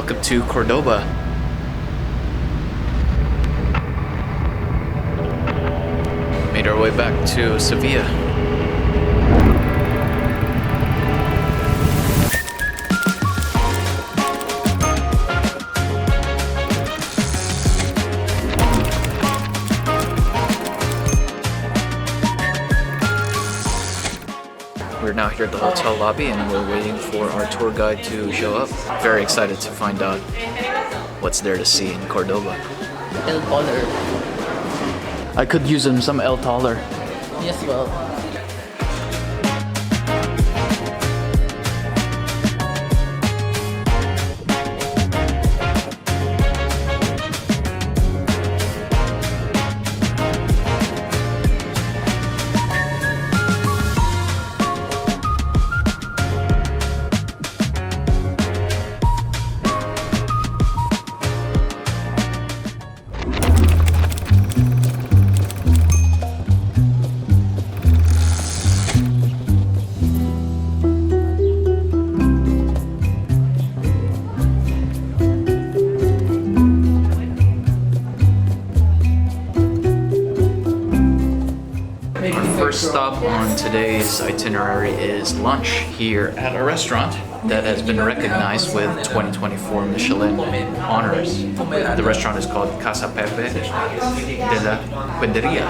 Welcome to Cordoba. Made our way back to Sevilla. We're now here at the hotel lobby and we're waiting for our tour guide to show up. Very excited to find out what's there to see in Cordoba. El taller. I could use some El taller. Yes, well. First stop on today's itinerary is lunch here at a restaurant that has been recognized with 2024 Michelin honors. The restaurant is called Casa Pepe de la Cuenderia.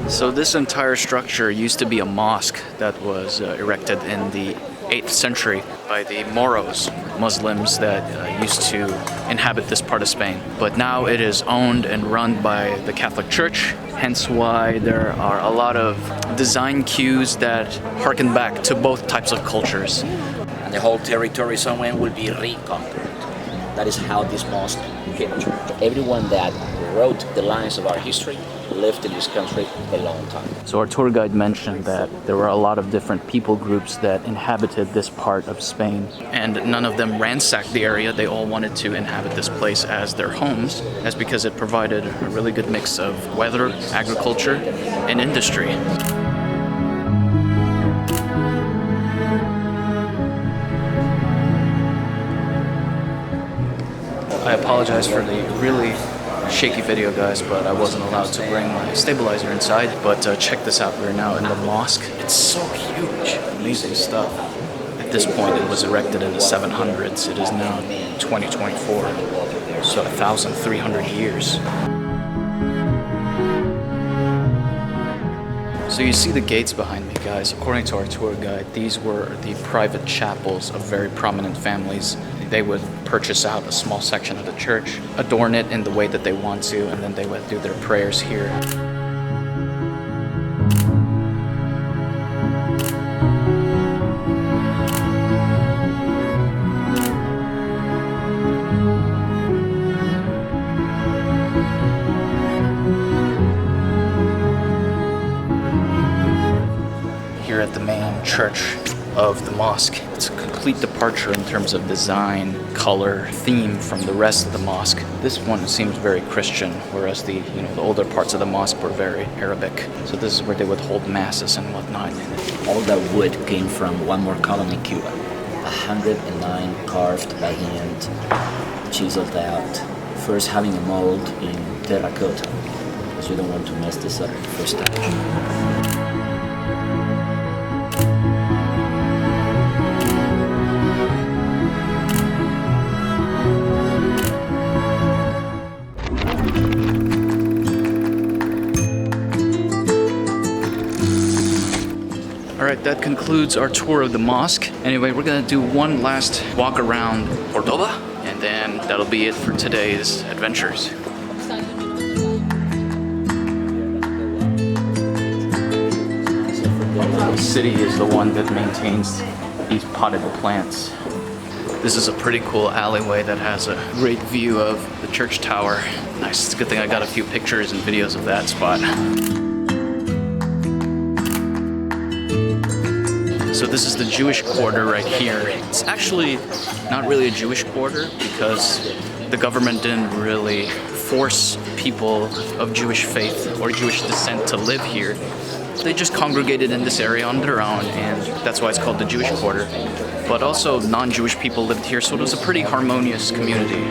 So this entire structure used to be a mosque that was erected in the 8th century by the Moros, Muslims that used to inhabit this part of Spain. But now it is owned and run by the Catholic Church, hence why there are a lot of design cues that harken back to both types of cultures. The whole territory somewhere will be reconquered. That is how this mosque came to. Everyone that wrote the lines of our history lived in this country a long time. So our tour guide mentioned that there were a lot of different people groups that inhabited this part of Spain, and none of them ransacked the area. They all wanted to inhabit this place as their homes. That's because it provided a really good mix of weather, agriculture, and industry. I apologize for the really shaky video, guys, but I wasn't allowed to bring my stabilizer inside. But check this out, we're now in the mosque. It's so huge, amazing stuff. At this point, it was erected in the 700s. It is now 2024, so 1,300 years. So you see the gates behind me, guys. According to our tour guide, these were the private chapels of very prominent families. They would purchase out a small section of the church, adorn it in the way that they want to, and then they would do their prayers here. Here at the main church of the mosque, it's a complete departure in terms of design, color, theme from the rest of the mosque. This one seems very Christian, whereas the older parts of the mosque were very Arabic. So this is where they would hold masses and whatnot. All that wood came from one more colony, Cuba. 109 carved by hand, chiseled out. First having a mold in terracotta, because you don't want to mess this up the first time. Alright, that concludes our tour of the mosque. Anyway, we're gonna do one last walk around Cordoba, and then that'll be it for today's adventures. The city is the one that maintains these potted plants. This is a pretty cool alleyway that has a great view of the church tower. Nice, it's a good thing I got a few pictures and videos of that spot. So this is the Jewish quarter right here. It's actually not really a Jewish quarter because the government didn't really force people of Jewish faith or Jewish descent to live here. They just congregated in this area on their own, and that's why it's called the Jewish quarter. But also non-Jewish people lived here, so it was a pretty harmonious community.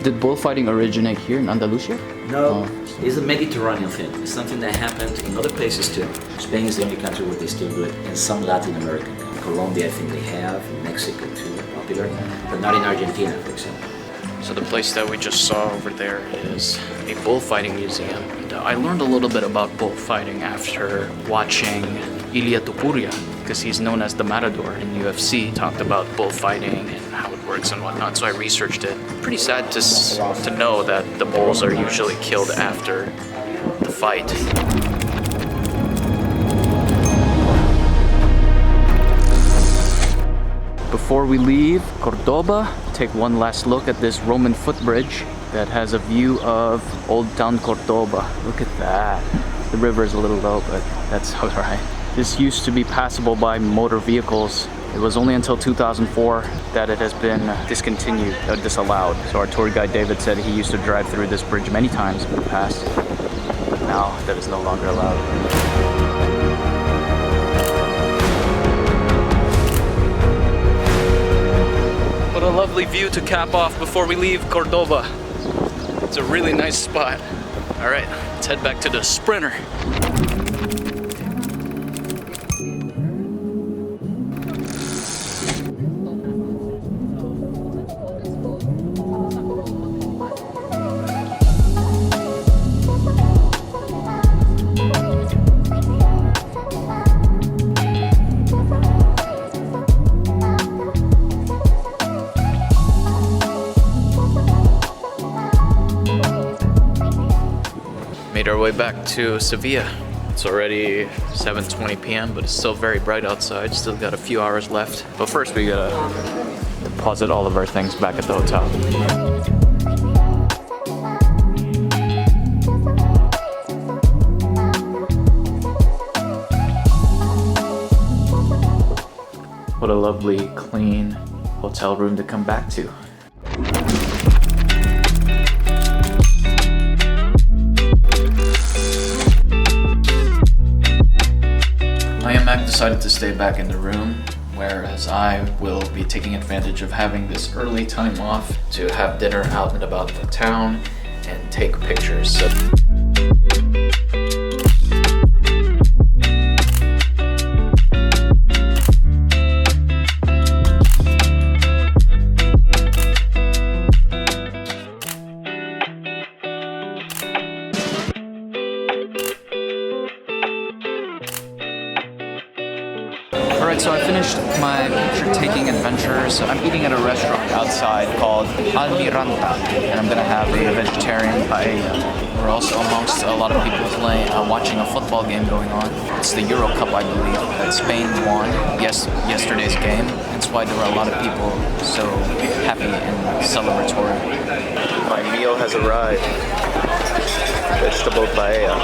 Did bullfighting originate here in Andalusia? No, it's a Mediterranean thing. It's something that happened in other places too. Spain is the only country where they still do it, and some Latin American. Colombia, I think they have, in Mexico too, popular, but not in Argentina, for example. So the place that we just saw over there is a bullfighting museum. And I learned a little bit about bullfighting after watching Ilia Topuria, because he's known as the Matador in UFC. He talked about bullfighting and how it works and whatnot, so I researched it. Pretty sad to know that the bulls are usually killed after the fight. Before we leave Cordoba, take one last look at this Roman footbridge that has a view of Old Town Cordoba. Look at that. The river is a little low, but that's all right. This used to be passable by motor vehicles. It was only until 2004 that it has been discontinued, or disallowed. So our tour guide David said he used to drive through this bridge many times in the past, but now that is no longer allowed. What a lovely view to cap off before we leave Cordoba. It's a really nice spot. All right, let's head back to the Sprinter. Made our way back to Sevilla. It's already 7:20 p.m., but it's still very bright outside. Still got a few hours left. But first we gotta deposit all of our things back at the hotel. What a lovely, clean hotel room to come back to. Mac decided to stay back in the room, whereas I will be taking advantage of having this early time off to have dinner out and about the town and take pictures. Alright, so I finished my picture-taking adventures. I'm eating at a restaurant outside called Almiranta, and I'm gonna have a vegetarian paella. We're also amongst a lot of people watching a football game going on. It's the Euro Cup, I believe, that Spain won yesterday's game. That's why there were a lot of people so happy and celebratory. My meal has arrived. Vegetable paella.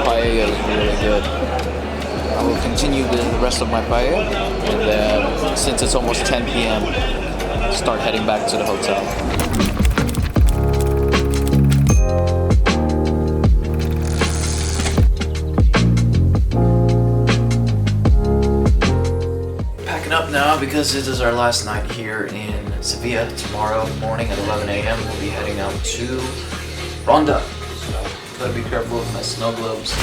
Paella is really good. I will continue the rest of my paella, and then since it's almost 10 p.m., start heading back to the hotel. Packing up now because it is our last night here in Sevilla. Tomorrow morning at 11 a.m. we'll be heading out to Ronda. Gotta be careful with my snow globes.